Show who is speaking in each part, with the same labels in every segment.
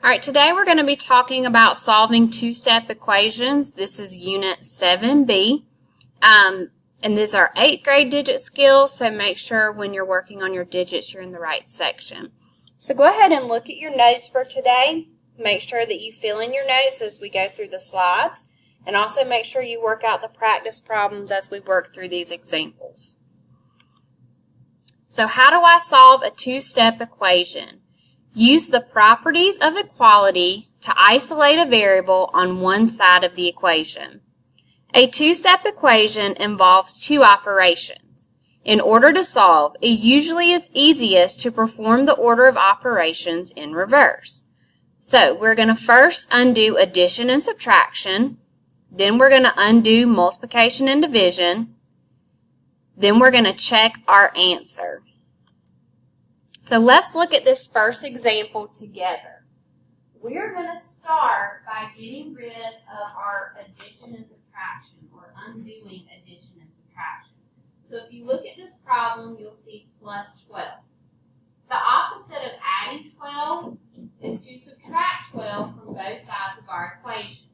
Speaker 1: All right, today we're going to be talking about solving two-step equations. This is Unit 7B, and these are 8th grade digit skills, so make sure when you're working on your digits you're in the right section. So go ahead and look at your notes for today. Make sure that you fill in your notes as we go through the slides, and also make sure you work out the practice problems as we work through these examples. So how do I solve a two-step equation? Use the properties of equality to isolate a variable on one side of the equation. A two-step equation involves two operations. In order to solve, it usually is easiest to perform the order of operations in reverse. So we're going to first undo addition and subtraction, then we're going to undo multiplication and division, then we're going to check our answer. So let's look at this first example together. We're going to start by getting rid of our addition and subtraction, or undoing addition and subtraction. So if you look at this problem, you'll see plus 12. The opposite of adding 12 is to subtract 12 from both sides of our equation.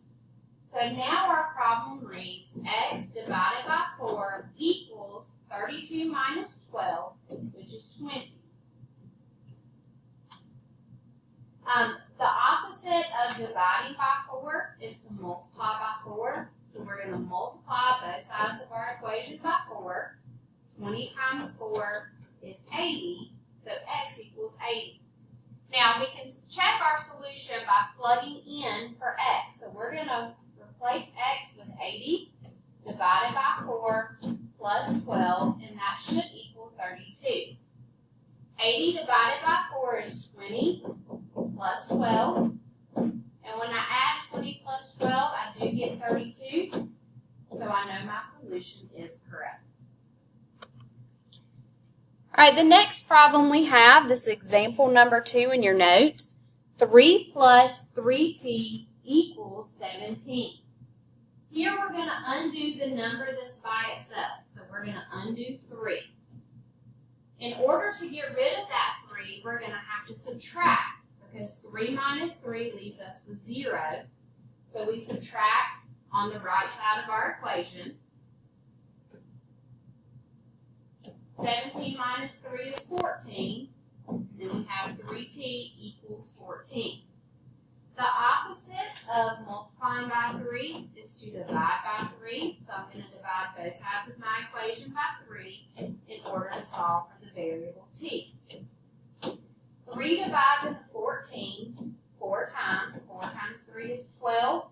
Speaker 1: So now our problem reads x divided by 4 equals 32 minus 12, which is 20. The opposite of dividing by 4 is to multiply by 4. So we're going to multiply both sides of our equation by 4. 20 times 4 is 80, so x equals 80. Now we can check our solution by plugging in for x. So we're going to replace x with 80 divided by 4 plus 12, and that should equal 32. 80 divided by 4 is 20 plus 12. And when I add 20 plus 12, I do get 32. So I know my solution is correct. All right, the next problem we have, this is example number 2 in your notes. 3 plus 3t equals 17. Here we're going to undo the number that's by itself. So we're going to undo 3. In order to get rid of that 3, we're going to have to subtract, because 3 minus 3 leaves us with 0. So we subtract on the right side of our equation. 17 minus 3 is 14. Then we have 3t equals 14. The opposite of multiplying by 3 is to divide by 3. So I'm going to divide both sides of my equation by 3 in order to solve for the variable t. 3 divides into 14 4 times. 4 times 3 is 12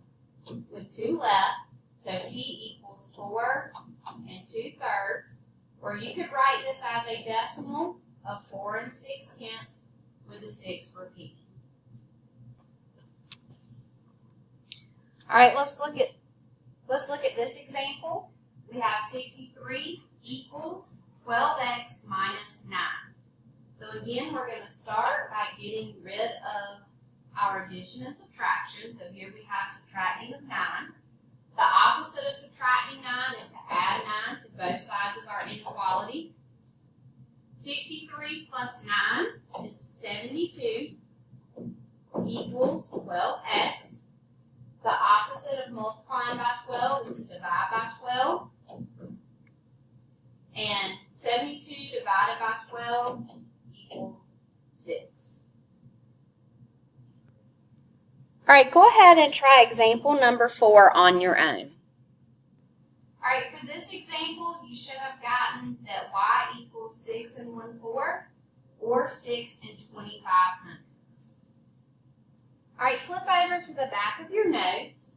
Speaker 1: with 2 left. So t equals 4 and 2/3. Or you could write this as a decimal of 4 6/10 with the 6 repeating. All right, let's look at this example. We have 63 equals 12x minus 9. So again, we're going to start by getting rid of our addition and subtraction. So here we have subtracting of 9. The opposite of subtracting 9 is to add 9 to both sides of our inequality. 63 plus 9 is 72 equals 12x. The opposite of multiplying by 12 is to divide by 12. And 72 divided by 12 equals 6. All right, go ahead and try example number 4 on your own. All right, for this example, you should have gotten that y equals 6 1/4 or 6 25 hundredths. All right, flip over to the back of your notes.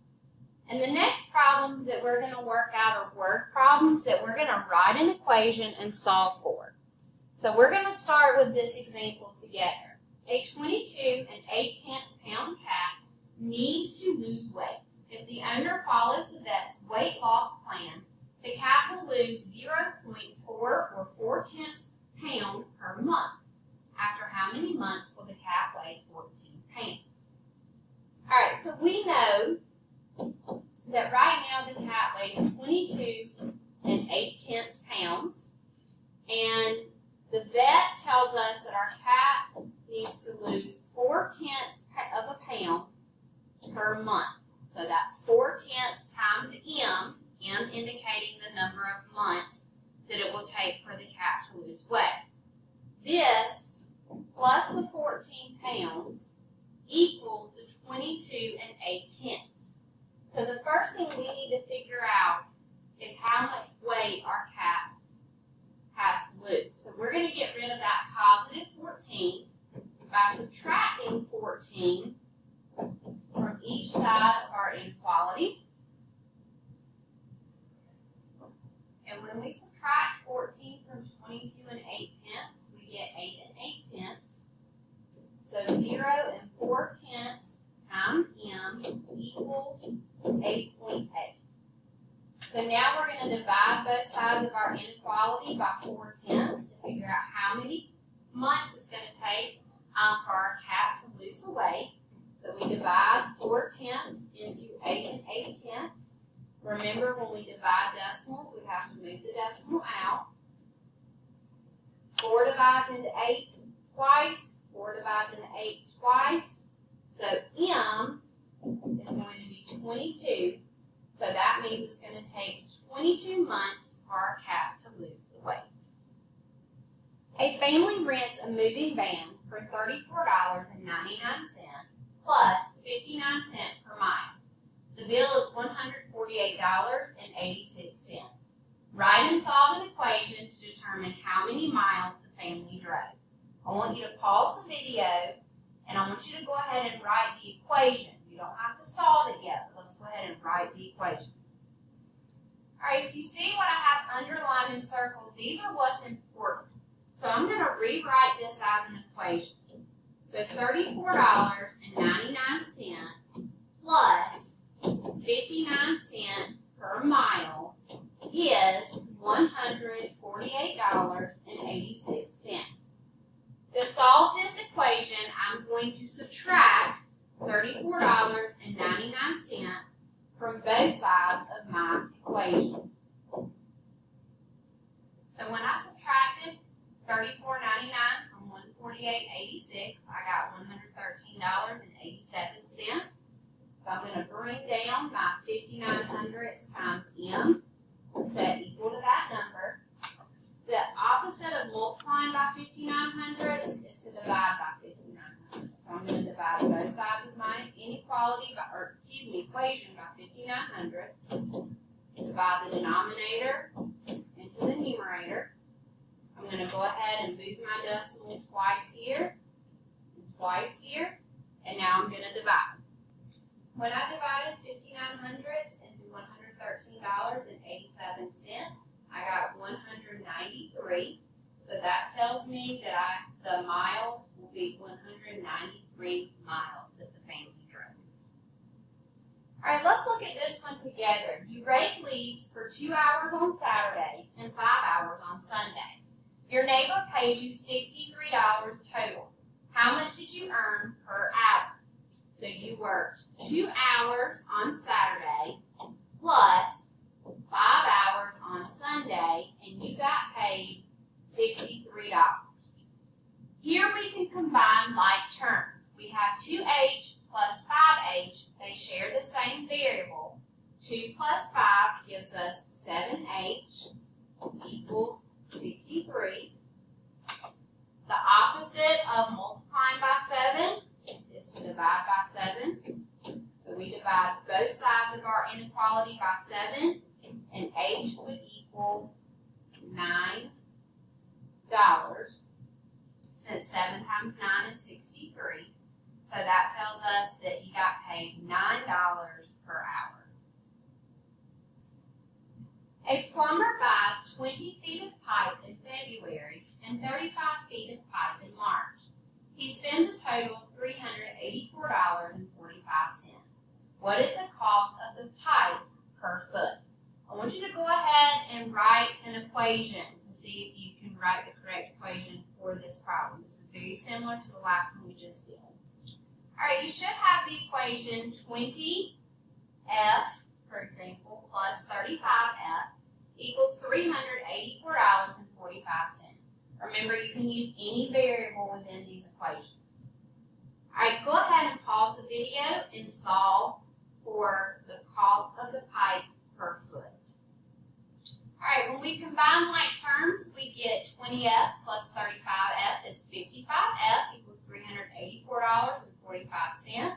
Speaker 1: And the next problems that we're going to work out are word problems that we're going to write an equation and solve for. So we're going to start with this example together. A 22 and 8/10 pound cat needs to lose weight. If the owner follows the vet's weight loss plan, the cat will lose 0.4 or 4/10 pound per month. After how many months will the cat weigh 14 pounds? All right, so we know that right now the cat weighs 22 and 8/10 pounds, and the vet tells us that our cat needs to lose 4/10 of a pound per month. So that's 4/10 times M, M indicating the number of months that it will take for the cat to lose weight. This plus the 14 pounds equals the 22 8/10. So the first thing we need to figure out is how much weight our cat has to lose. So we're going to get rid of that positive 14 by subtracting 14 from each side of our inequality. And when we subtract 14 from 22 8/10, we get 8 8/10. So 0 and 4/10 times M equals 8.8. So now we're going to divide both sides of our inequality by 4/10 to figure out how many months it's going to take for our cat to lose the weight. So we divide 4/10 into 8 8/10. Remember, when we divide decimals, we have to move the decimal out. 4 divides into 8 twice. 4 divides into 8 twice. So M is going to be 22. So that means it's going to take 22 months for our cat to lose the weight. A family rents a moving van for $34.99 plus 59 cents per mile. The bill is $148.86. Write and solve an equation to determine how many miles the family drove. I want you to pause the video and I want you to go ahead and write the equation. You don't have to solve it yet, but let's go ahead and write the equation. All right, if you see what I have underlined and circled, these are what's important. So I'm going to rewrite this as an equation. So $34.99 plus 59 cents per mile is $148.86. To solve this equation, I'm going to subtract $34.99 from both sides of my equation. So when I subtracted $34.99 from $148.86, I got $113.87. So I'm going to bring down my 59 hundredths times M, set equal to that number. The opposite of multiplying by 59 hundredths is to divide by 59 hundredths. So I'm going to divide both sides of my equation by 59 hundredths. Divide the denominator into the numerator. I'm going to go ahead and move my decimal twice here and twice here. And now I'm going to divide. When I divided 59 hundredths into $113.87, I got 193. So that tells me that the miles will be 193 miles that the family drove. All right, let's look at this one together. You rake leaves for 2 hours on Saturday and 5 hours on Sunday. Your neighbor pays you $63 total. How much did you earn per hour? So you worked 2 hours on Saturday plus 5 hours on Sunday, and you got paid $63. Here we can combine like terms. We have 2h plus 5h. They share the same variable. 2 plus 5 gives us 7h equals 63. The opposite of multiplying by 7 is to divide by 7. So we divide both sides of our inequality by 7, and h would equal $9. Since 7 times 9 is 63. So that tells us that he got paid $9 per hour. A plumber buys 20 feet of pipe in February and 35 feet of pipe in March. He spends a total of $384.45. What is the cost of the pipe per foot? I want you to go ahead and write an equation to see if you can write the correct equation for this problem. This is very similar to the last one we just did. All right, you should have the equation 20F, for example, plus 35F equals $384.45. Remember, you can use any variable within these equations. All right, go ahead and pause the video and solve for the cost of the pipe per foot. Alright, when we combine like terms, we get 20F plus 35F is 55F equals $384.45.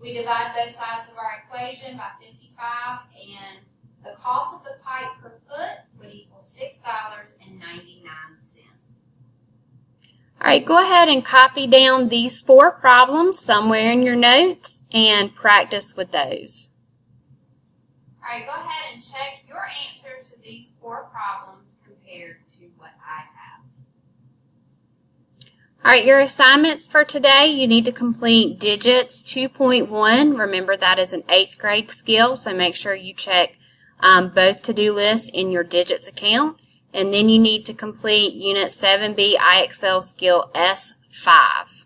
Speaker 1: We divide both sides of our equation by 55, and the cost of the pipe per foot would equal $6.99. Alright, go ahead and copy down these 4 problems somewhere in your notes and practice with those. Alright, go ahead and check your answers to these 4 problems compared to what I have. Alright, your assignments for today, you need to complete Digits 2.1. Remember, that is an 8th grade skill, so make sure you check both to-do lists in your Digits account. And then you need to complete Unit 7B IXL Skill S5.